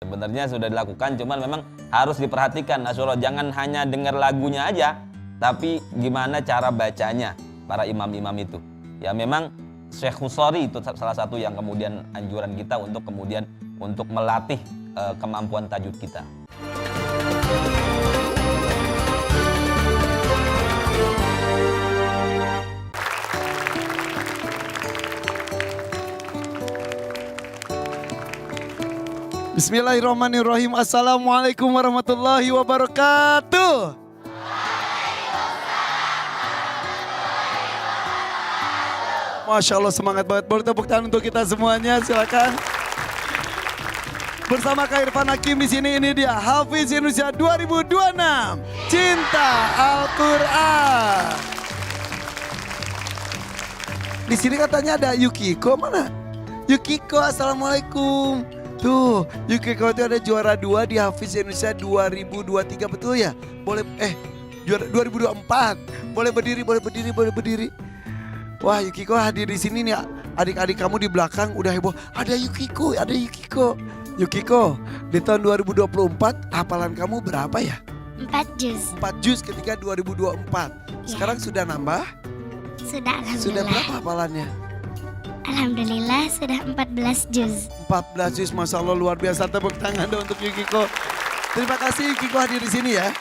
Sebenarnya sudah dilakukan, cuman memang harus diperhatikan Nasrullah, jangan hanya dengar lagunya aja, tapi gimana cara bacanya para imam-imam itu. Ya memang Syekh Husari itu salah satu yang kemudian anjuran kita untuk kemudian untuk melatih kemampuan tajwid kita. Bismillahirrahmanirrahim. Assalamualaikum warahmatullahi wabarakatuh. Masya Allah, semangat banget. Boleh tepuk tangan untuk kita semuanya, silakan. Bersama Kak Irfan Hakim di sini, ini dia Hafiz Indonesia 2026. Cinta Al-Quran. Di sini katanya ada Yukiko, mana? Yukiko, assalamualaikum. Tuh, Yukiko itu ada juara 2 di Hafiz Indonesia 2023, betul ya? Boleh, juara 2024. Boleh berdiri, boleh berdiri, boleh berdiri. Wah, Yukiko hadir di sini nih. Adik-adik kamu di belakang udah heboh. Ada Yukiko, ada Yukiko. Yukiko, di tahun 2024 hafalan kamu berapa ya? 4 juz. 4 juz ketika 2024. Sekarang sudah nambah? Sudah, alhamdulillah. Sudah berapa hafalannya? Alhamdulillah sudah 14 juz. 14 juz, Masya Allah, luar biasa. Tepuk tangan dong untuk Yukiko. Terima kasih Yukiko hadir di sini ya.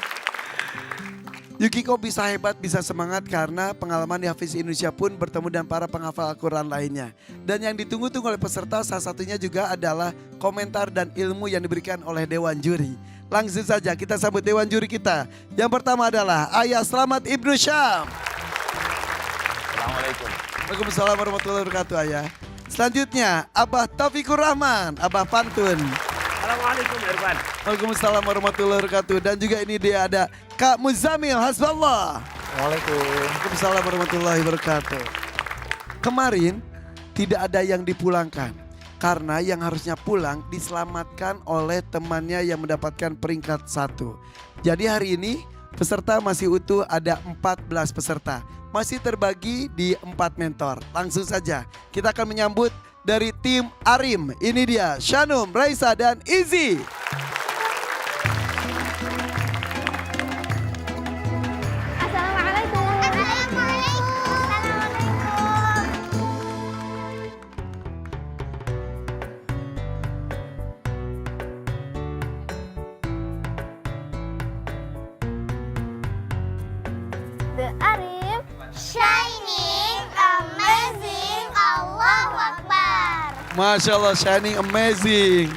Yukiko bisa hebat, bisa semangat karena pengalaman di Hafiz Indonesia pun bertemu dengan para penghafal Al-Quran lainnya. Dan yang ditunggu-tunggu oleh peserta salah satunya juga adalah komentar dan ilmu yang diberikan oleh Dewan Juri. Langsung saja kita sambut Dewan Juri kita. Yang pertama adalah Ayah Slamet Ibnu Syam. Assalamualaikum. Waalaikumsalam warahmatullahi wabarakatuh, Ayah. Selanjutnya Abah Taufikur Rahman, Abah Pantun. Assalamualaikum Irfan. Waalaikumsalam warahmatullahi wabarakatuh. Dan juga ini dia ada Kak Muzamil Hasballah. Waalaikumsalam warahmatullahi wabarakatuh. Kemarin tidak ada yang dipulangkan karena yang harusnya pulang diselamatkan oleh temannya yang mendapatkan peringkat 1. Jadi hari ini peserta masih utuh, ada 14 peserta. Masih terbagi di 4 mentor. Langsung saja kita akan menyambut dari tim Arim. Ini dia Shanum, Raisa dan Izzy. Assalamualaikum. The Arif, shining, amazing, Allahu Akbar. Masya Allah, shining amazing.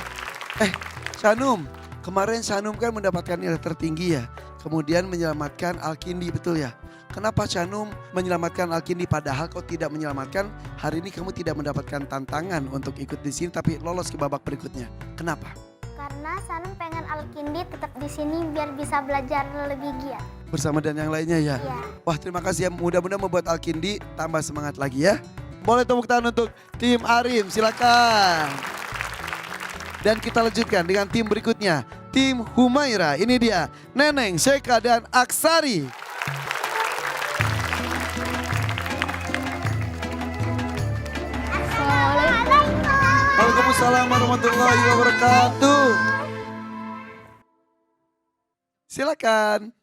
Shanum, kemarin Shanum kan mendapatkan nilai tertinggi ya. Kemudian menyelamatkan Al-Kindi, betul ya? Kenapa Shanum menyelamatkan Al-Kindi padahal kau tidak menyelamatkan? Hari ini kamu tidak mendapatkan tantangan untuk ikut di sini tapi lolos ke babak berikutnya. Kenapa? Karena Sanum pengen Al-Kindi tetap di sini biar bisa belajar lebih giat. Bersama dan yang lainnya ya? Iya. Wah, terima kasih ya, mudah-mudahan membuat Al-Kindi tambah semangat lagi ya. Boleh tepuk tangan untuk tim Arim, silakan. Dan kita lanjutkan dengan tim berikutnya. Tim Humaira, ini dia Neneng, Syeka dan Aksari. Waalaikumsalam warahmatullahi wabarakatuh. Silakan.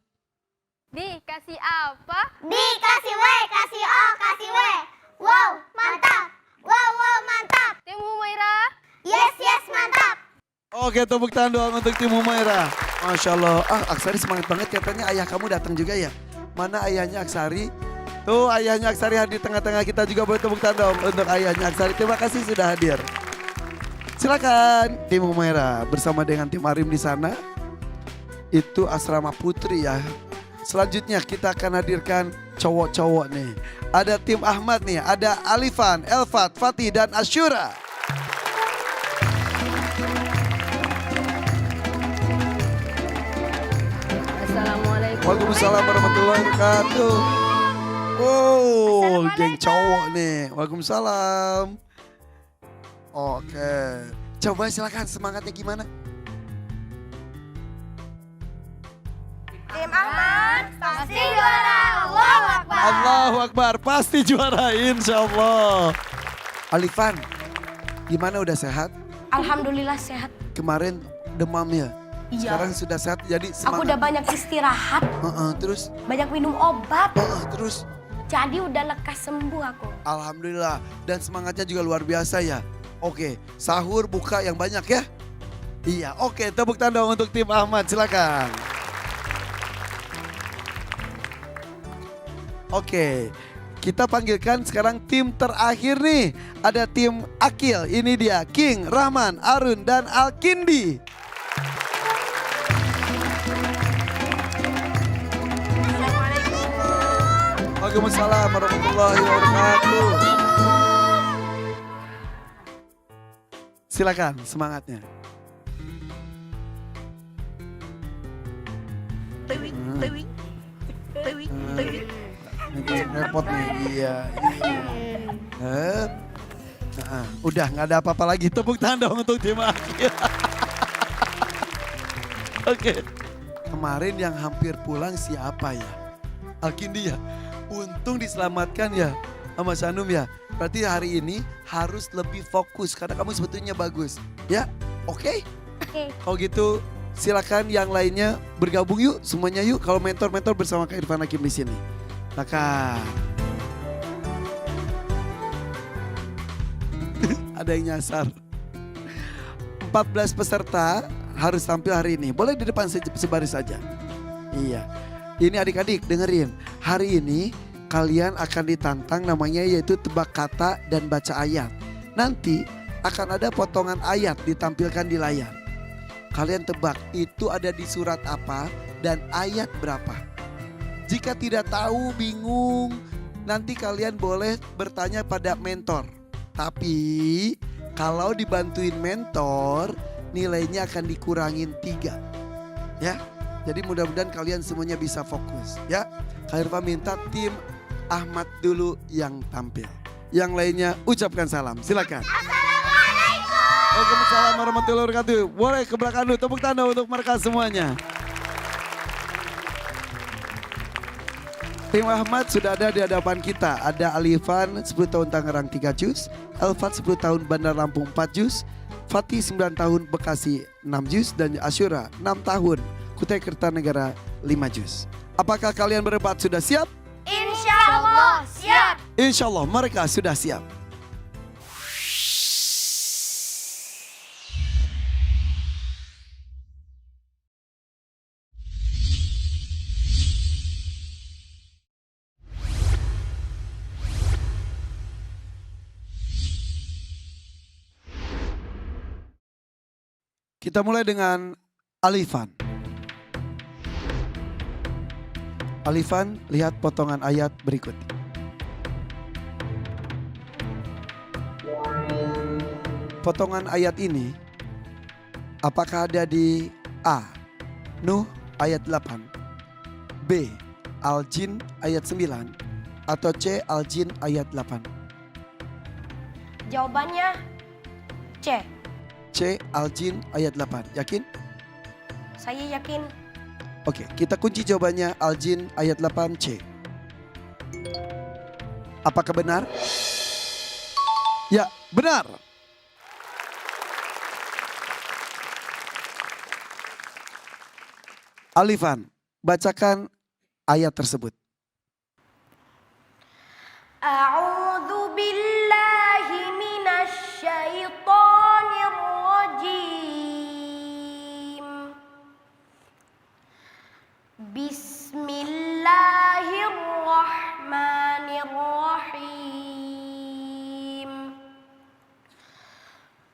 Dikasih apa? Dikasih W, kasih O, kasih W. Wow, mantap. Wow, wow, mantap. Tim Humaira. Yes, yes, mantap. Oke, tepuk tangan doang untuk tim Humaira. Masya Allah. Aksari semangat banget, katanya ayah kamu datang juga ya. Mana ayahnya Aksari? Tuh, ayahnya Aksari hadir di tengah-tengah kita juga, boleh tepuk tangan dong untuk ayahnya Aksari. Terima kasih sudah hadir. Silakan tim Humaira bersama dengan tim Arim di sana. Itu asrama putri ya. Selanjutnya kita akan hadirkan cowok-cowok nih. Ada tim Ahmad nih, ada Alifan, Elfat, Fatih dan Asyura. Assalamualaikum. Waalaikumsalam warahmatullahi wabarakatuh. Oh, geng cowok nih. Waalaikumsalam. Oke. Coba silakan semangatnya gimana? Tim Ahmad pasti juara. Allahu Akbar. Allahu Akbar, pasti juara insya Allah. Alifan, gimana udah sehat? Alhamdulillah sehat. Kemarin demam ya. Iya. Sekarang sudah sehat jadi Aku semangat. udah banyak istirahat, Terus banyak minum obat. terus Jadi udah lekas sembuh aku. alhamdulillah dan semangatnya juga luar biasa ya. Oke, sahur buka yang banyak ya. Iya, oke, tepuk tangan untuk tim Ahmad, silakan. Oke, kita panggilkan sekarang tim terakhir nih. Ada tim Akil, ini dia King, Rahman, Arun, dan Alkindi. Waalaikumsalam warahmatullahi wabarakatuh. Silakan semangatnya. Repot nih, iya. Udah nggak ada apa-apa lagi. Tepuk tangan dong untuk tim Akil. Oke. Kemarin yang hampir pulang siapa ya? Alkindi ya. Untung diselamatkan ya sama Sanum ya. Berarti hari ini harus lebih fokus karena kamu sebetulnya bagus. Ya, oke? Oke. Kalau gitu silakan yang lainnya bergabung yuk semuanya yuk. Kalau mentor-mentor bersama Kak Irfan Hakim di sini. Silakan. Ada yang nyasar. 14 peserta harus tampil hari ini. Boleh di depan sebaris saja. Iya. Ini adik-adik dengerin. Hari ini kalian akan ditantang namanya yaitu tebak kata dan baca ayat. Nanti akan ada potongan ayat ditampilkan di layar. Kalian tebak itu ada di surat apa dan ayat berapa. Jika tidak tahu, bingung, nanti kalian boleh bertanya pada mentor. Tapi kalau dibantuin mentor, nilainya akan dikurangin 3. Ya, jadi mudah-mudahan kalian semuanya bisa fokus. Ya, Kak Irfan minta tim Ahmad dulu yang tampil. Yang lainnya ucapkan salam, silakan. Assalamualaikum. Waalaikumsalam warahmatullahi wabarakatuh. Boleh ke belakang dulu, tepuk tangan untuk mereka semuanya. Tim Ahmad sudah ada di hadapan kita. Ada Alifan 10 tahun Tangerang 3 juz. Elfat 10 tahun Bandar Lampung 4 juz. Fatih 9 tahun Bekasi 6 juz. Dan Asyura 6 tahun Kutai Kertanegara 5 juz. Apakah kalian berempat sudah siap? Insya Allah siap. Insya Allah mereka sudah siap. Kita mulai dengan Alifan. Alifan, lihat potongan ayat berikut. Potongan ayat ini, apakah ada di A. Nuh ayat 8, B. Al-Jin ayat 9, atau C. Al-Jin ayat 8? Jawabannya C. C. Al-Jin ayat 8. Yakin? Saya yakin. Oke, kita kunci jawabannya Al-Jin ayat 8 C. Apakah benar? Ya, benar. Alifan, bacakan ayat tersebut. A'udzu billahi minasy syaithanir rajim. Bismillahirrahmanirrahim.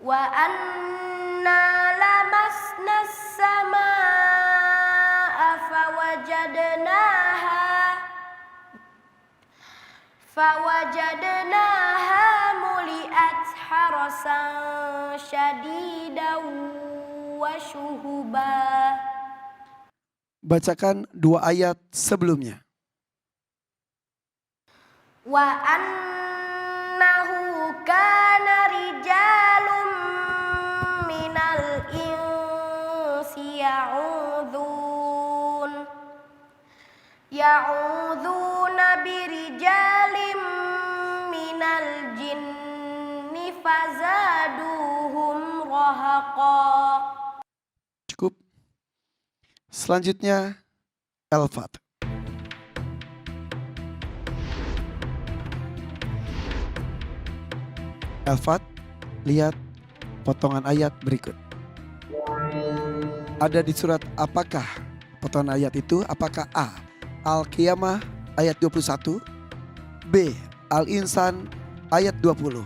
Wa anna lamasna as-samaa'a fawajadnaha muliat harasan syadidan wa syuhuba. Bacakan 2 ayat sebelumnya. Wa annahu kana rijalun minal insi ya'udhuna birijalim minal jinni fazaduhum rahaqa. Cukup. Selanjutnya Elfat. Elfat, lihat potongan ayat berikut. Ada di surat apakah potongan ayat itu? Apakah A. Al-Qiyamah ayat 21, B. Al-Insan ayat 20,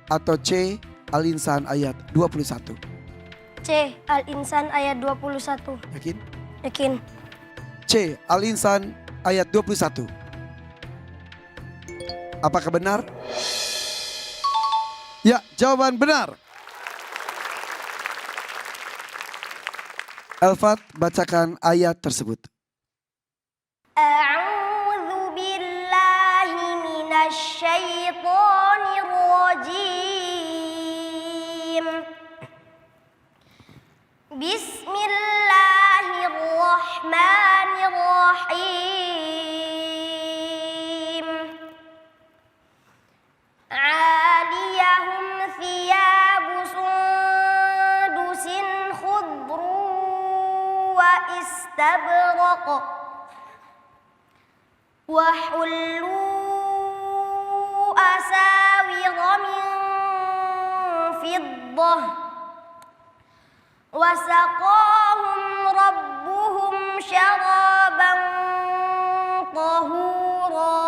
atau C. Al-Insan ayat 21? C. Al-Insan ayat 21. Yakin? Yakin. C. Al-Insan ayat 21. Apakah benar? Ya, jawaban benar. Elfat, bacakan ayat tersebut. A'udzu billahi minasy syaithanir rajim. Bismillahirrahmanirrahim. Aliyahum thiyabu sundusin khudru wa istabraq wa hullu asawira min fiddah wa saqahum rabbuhum syaraban tahura.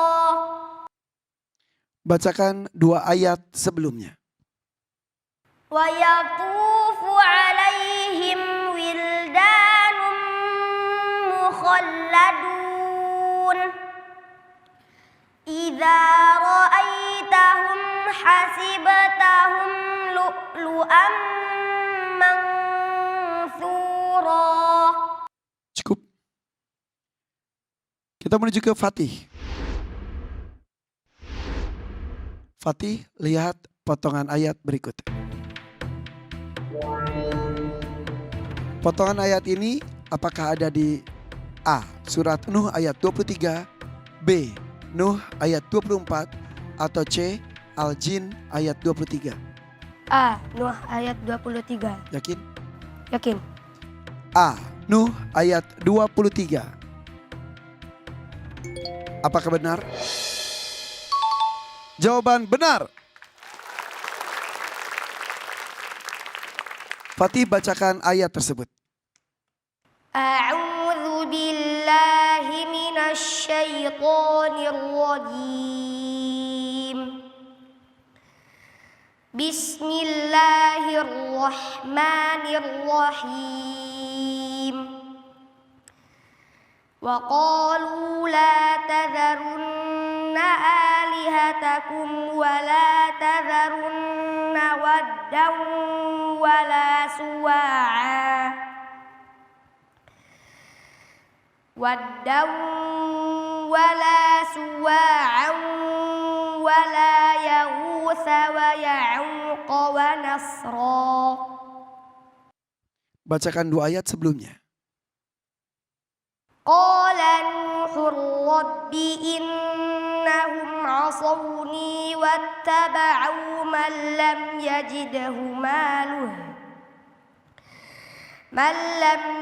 Bacakan dua ayat sebelumnya. Wa yatufu alaihim wildanun mukhalladun idza ra'aitahum hasibatahum lu'lu'an mansura. Cukup. Kita menuju ke Fatih. Fatih, lihat potongan ayat berikut. Potongan ayat ini apakah ada di A. Surat Nuh ayat 23, B. Nuh ayat 24, atau C. Al-Jin ayat 23? A. Nuh ayat 23. Yakin? Yakin. A. Nuh ayat 23. Apakah benar? Jawaban benar. Fatih, bacakan ayat tersebut. A'udzu billahi minasy syaithanir rajim. Bismillahirrahmanirrahim. Wa qalu la tadharunna alihatakum wa la tadharunna waddan wa la suwa'a waddan wa la suwa'an wa la yaghutsa wa ya'uqa wa nasra. Bacakan dua ayat sebelumnya. Qala Nuhur rabbi innahum asawni wattaba'u man lam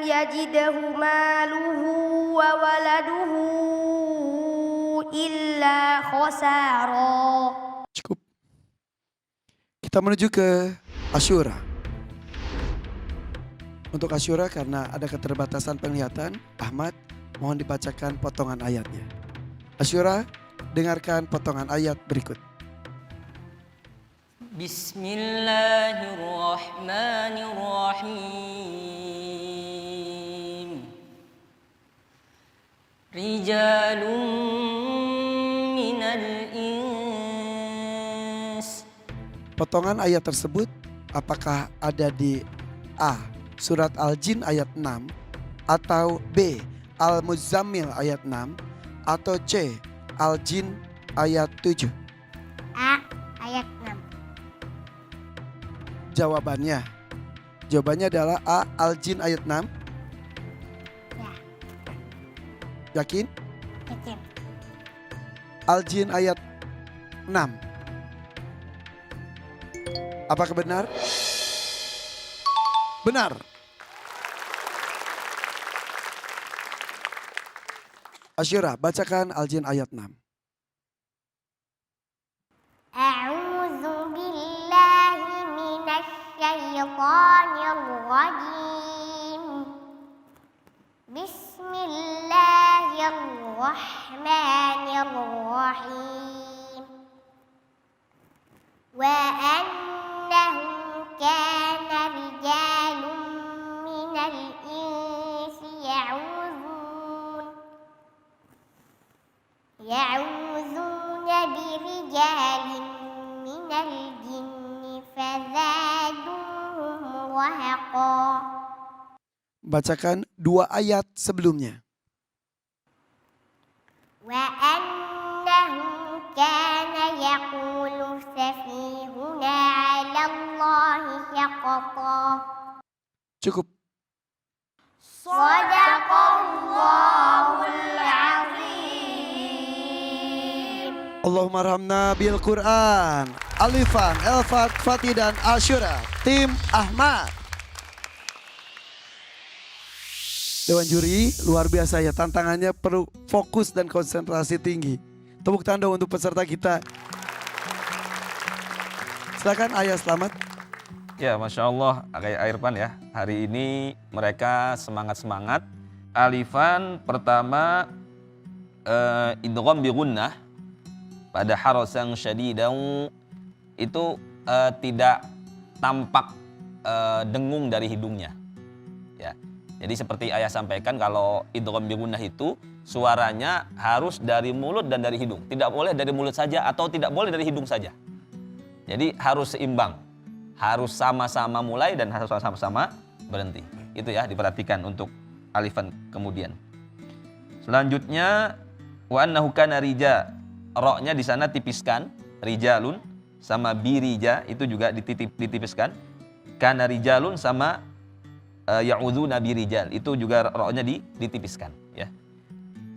yajidhu maluhu wa waladuhu illa khasara. Cukup. Kita menuju ke Asyura. Untuk Asyura karena ada keterbatasan penglihatan, Ahmad mohon dibacakan potongan ayatnya. Asyura, dengarkan potongan ayat berikut. Bismillahirrahmanirrahim. Rijalun minal ins. Potongan ayat tersebut apakah ada di A. Surat Al-Jin ayat 6, atau B. Al-Muzammil ayat 6, atau C. Al-Jin ayat 7? A. Ayat 6. Jawabannya adalah A. Al-Jin ayat 6. Ya. Yakin? Yakin. Al-Jin ayat 6. Apakah benar? Benar. Asyura, bacakan Al-Jin ayat 6. A'udzu billahi minasy syaithanir rajim. Bismillahirrahmanirrahim. Wa annahu kana rijalun minal insi ya'uzuna birijalin minal jinni fazaduhum rahaqa. Bacakan 2 ayat sebelumnya. Wa annahu kana yaqulu safihuna 'ala Allahi syaqata. Cukup. Shadaqallahul azim. Allahumma arhamna bil Quran. Alifan, Elfat, Fatih dan Asyura. Tim Ahmad. Dewan juri luar biasa ya, tantangannya perlu fokus dan konsentrasi tinggi. Tepuk tangan untuk peserta kita. Silakan Ayah, selamat. Ya, Masya Allah, Kak Irfan ya. Hari ini mereka semangat-semangat. Alifan pertama idgham bi gunnah pada haros yang syadidan itu tidak tampak dengung dari hidungnya. Ya. Jadi seperti ayah sampaikan, kalau idgham bi gunnah itu suaranya harus dari mulut dan dari hidung. Tidak boleh dari mulut saja atau tidak boleh dari hidung saja. Jadi harus seimbang. Harus sama-sama mulai dan harus sama-sama berhenti. Itu ya, diperhatikan untuk alifan kemudian. Selanjutnya wa annahu kana rija. Ra-nya di sana tipiskan, rijalun sama birija itu juga ditipiskan. Kana rijalun sama ya'udzuna birijal itu juga ra-nya ditipiskan ya.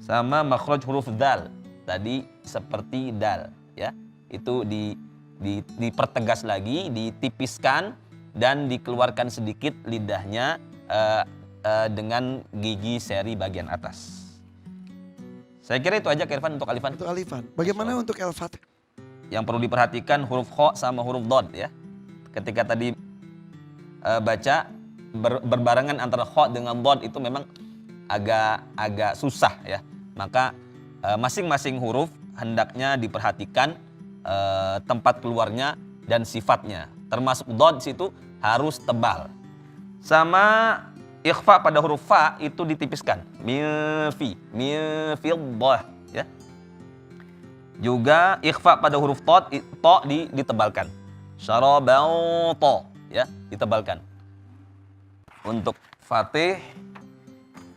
Sama makhraj huruf dal tadi seperti dal ya. Itu dipertegas lagi, ditipiskan dan dikeluarkan sedikit lidahnya dengan gigi seri bagian atas. Saya kira itu aja Irfan untuk alifan. Untuk alifan. Bagaimana untuk Elfat? Yang perlu diperhatikan huruf kha sama huruf dod ya. Ketika tadi baca berbarengan antara kha dengan dod itu memang agak susah ya. Maka masing-masing huruf hendaknya diperhatikan tempat keluarnya dan sifatnya. Termasuk dod situ harus tebal. Sama ikhfa pada huruf fa itu ditipiskan. Milfi, milfiddah ya. Juga ikhfa pada huruf to ditebalkan. Syarabau to ya, ditebalkan. Untuk Fatih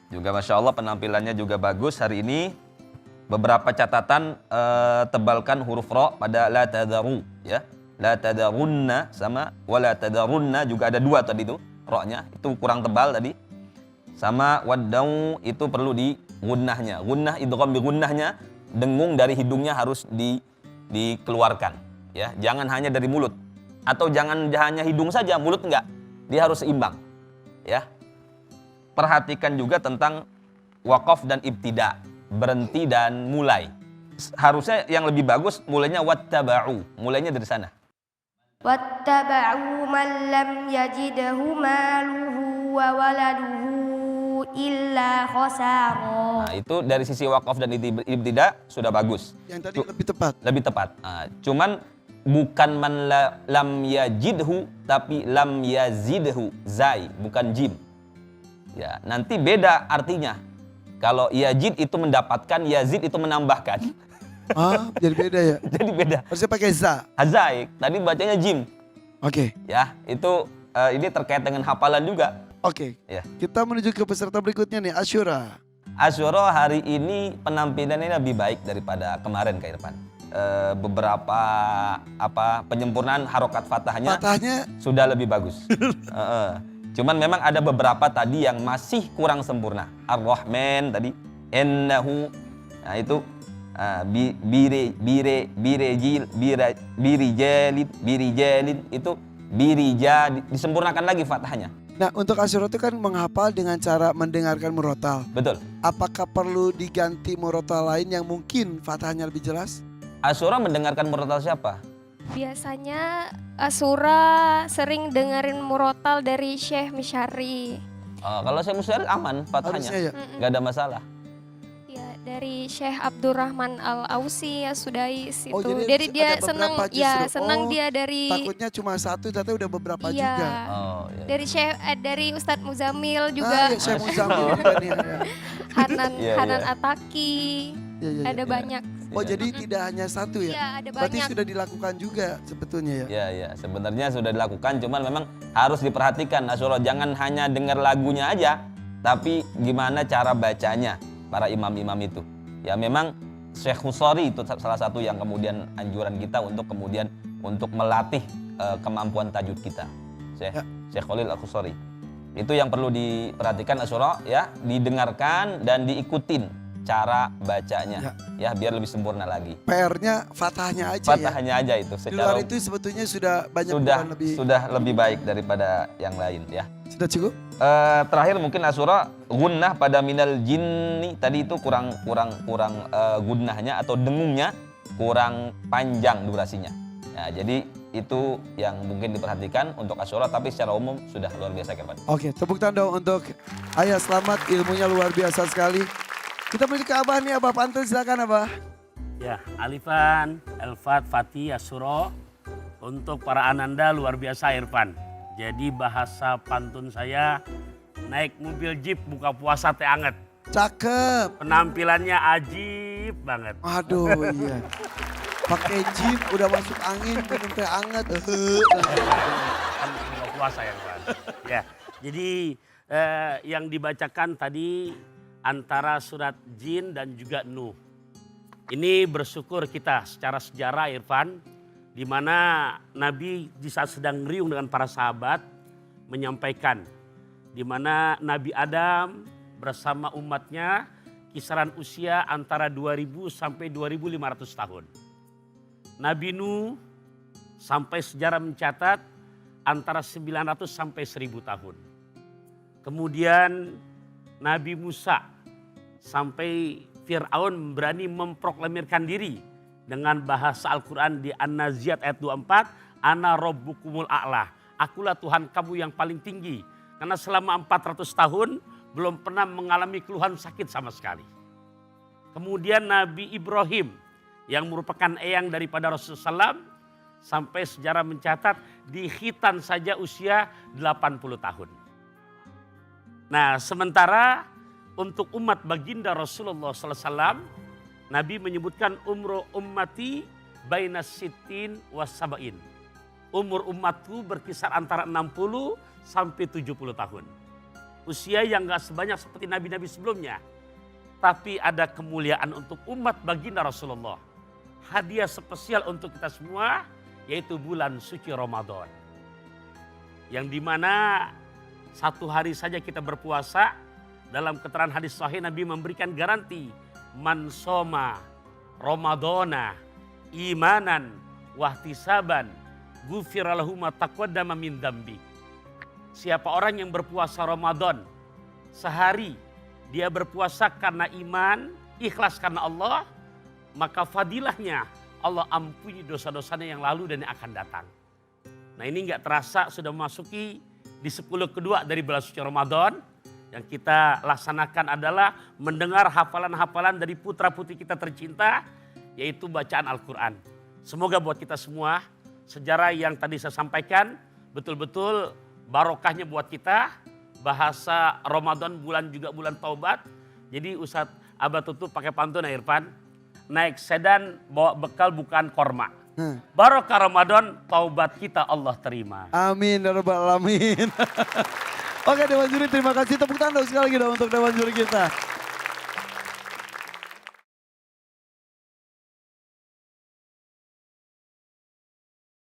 juga Masya Allah penampilannya juga bagus hari ini. Beberapa catatan, tebalkan huruf ra pada la tadaru ya. La tadarunna sama wala tadarunna juga ada 2 tadi itu ra-nya, itu kurang tebal tadi. Sama waddau itu perlu di gunnahnya. Gunnah idgham bi gunnahnya, dengung dari hidungnya harus dikeluarkan ya. Jangan hanya dari mulut atau jangan hanya hidung saja, mulut enggak. Dia harus seimbang. Ya, perhatikan juga tentang waqaf dan ibtida, berhenti dan mulai. Harusnya yang lebih bagus mulainya wattaba'u, mulainya dari sana. Wattaba'u man lam yajidhu maluhu wa waladuhu illa khasara. Nah, itu dari sisi waqaf dan ibtida sudah bagus. Yang tadi lebih tepat. Lebih tepat. Nah, cuman bukan man lam yajidhu, tapi lam yazidhu, zai, bukan jim. Ya, nanti beda artinya. Kalau yajid itu mendapatkan, yazid itu menambahkan. Jadi beda ya? Jadi beda. Harusnya pakai za. Hazai, tadi bacanya jim. Oke. Ya, itu ini terkait dengan hafalan juga. Oke. Ya. Kita menuju ke peserta berikutnya nih, Asyura. Asyura hari ini penampilannya lebih baik daripada kemarin Kak Irfan. Beberapa penyempurnaan harokat fathahnya sudah lebih bagus. Cuman memang ada beberapa tadi yang masih kurang sempurna. Ar-Rahman tadi, ennahu, nah itu birijalin itu birija disempurnakan lagi fathahnya. Nah untuk Asyura itu kan menghafal dengan cara mendengarkan murotal. Betul. Apakah perlu diganti murotal lain yang mungkin fathahnya lebih jelas? Asyura mendengarkan murotal siapa? Biasanya Asyura sering dengerin murotal dari Syekh Misyari. Kalau saya musyari aman fathahnya, Harusnya ya. nggak ada masalah. Ya, dari Syekh Abdurrahman Al-Ausi ya Sudais itu. Oh, jadi dari dia ada senang beberapa ya justru. senang Oh, dia dari Takutnya cuma satu, ternyata udah beberapa iya. juga. Oh, iya. Dari Syekh dari Ustadz Muzamil Ah, juga. ya, saya mau Muzamil juga nih. Ya. Hanan Iya, Hanan iya. Ataki. Ya, ya, Ada ya. banyak. Oh jadi tidak hanya satu ya? Iya, ada Berarti banyak. sudah dilakukan juga sebetulnya ya? Ya, ya, sebenarnya sudah dilakukan, cuman memang harus diperhatikan Asyura, jangan hanya dengar lagunya aja, tapi gimana cara bacanya para imam-imam itu. Ya memang Syekh Khusari itu salah satu yang kemudian anjuran kita untuk kemudian untuk melatih kemampuan tajwid kita. Syekh Khalil Al-Khusari. Itu yang perlu diperhatikan Asyura, ya, didengarkan dan diikutin cara bacanya, ya biar lebih sempurna lagi. PR-nya fathahnya aja Fathahnya aja itu. ya? Di luar itu sebetulnya sudah banyak sudah lebih baik daripada yang lain ya. Sudah cukup? Terakhir mungkin Asyura gunnah pada minal jinni tadi itu kurang gunnahnya atau dengungnya kurang panjang durasinya. Nah, jadi itu yang mungkin diperhatikan untuk Asyura, tapi secara umum sudah luar biasa Irfan. Oke, tepuk tangan untuk Ayah Selamat, ilmunya luar biasa sekali. Kita beri ke Abah nih, Abah Pantun, silakan Abah. Ya, Alifan, Elfat, Fatih, Asyura. Untuk para ananda luar biasa Irfan. Jadi bahasa pantun saya naik mobil jeep buka puasa teh anget. Cakep. Penampilannya ajib banget. Aduh iya. Pakai jeep udah masuk angin minum teh anget. Kan buka puasa ya Irfan. Ya, jadi yang dibacakan tadi antara surat Jin dan juga Nuh. Ini bersyukur kita secara sejarah Irfan, di mana Nabi di saat sedang riung dengan para sahabat menyampaikan di mana Nabi Adam bersama umatnya kisaran usia antara 2000 sampai 2500 tahun. Nabi Nuh sampai sejarah mencatat antara 900 sampai 1000 tahun. Kemudian Nabi Musa sampai Fir'aun berani memproklamirkan diri dengan bahasa Al-Quran di An-Naziat ayat 24. Ana rabbukumul a'la. Akulah Tuhan kamu yang paling tinggi. Karena selama 400 tahun belum pernah mengalami keluhan sakit sama sekali. Kemudian Nabi Ibrahim yang merupakan eyang daripada Rasulullah SAW sampai sejarah mencatat di khitan saja usia 80 tahun. Nah sementara untuk umat baginda Rasulullah SAW, Nabi menyebutkan umru ummati baina sittin was sabain. Umur umatku berkisar antara 60 sampai 70 tahun. Usia yang gak sebanyak seperti nabi-nabi sebelumnya. Tapi ada kemuliaan untuk umat baginda Rasulullah. Hadiah spesial untuk kita semua yaitu bulan suci Ramadan. Yang dimana satu hari saja kita berpuasa. Dalam keterangan hadis sahih Nabi memberikan garansi. Man soma Ramadana imanan wahtisaban gufira lahu ma taqaddama min dzambi. Siapa orang yang berpuasa Ramadan sehari dia berpuasa karena iman, ikhlas karena Allah, maka fadilahnya Allah ampuni dosa-dosanya yang lalu dan yang akan datang. Nah ini nggak terasa sudah memasuki di 10 kedua dari bulan suci Ramadan. Yang kita laksanakan adalah mendengar hafalan-hafalan dari putra-putri kita tercinta, yaitu bacaan Al-Quran. Semoga buat kita semua, sejarah yang tadi saya sampaikan, betul-betul barokahnya buat kita. Bahasa Ramadan bulan juga bulan taubat. Jadi Ustadz Abah tutup pakai pantun ya Irfan. Naik sedan bawa bekal bukan korma. Barokah Ramadan, taubat kita Allah terima. Amin ya rabbal alamin. Oke Dewan Juri, terima kasih. Tepuk tangan sekali lagi dong untuk Dewan Juri kita.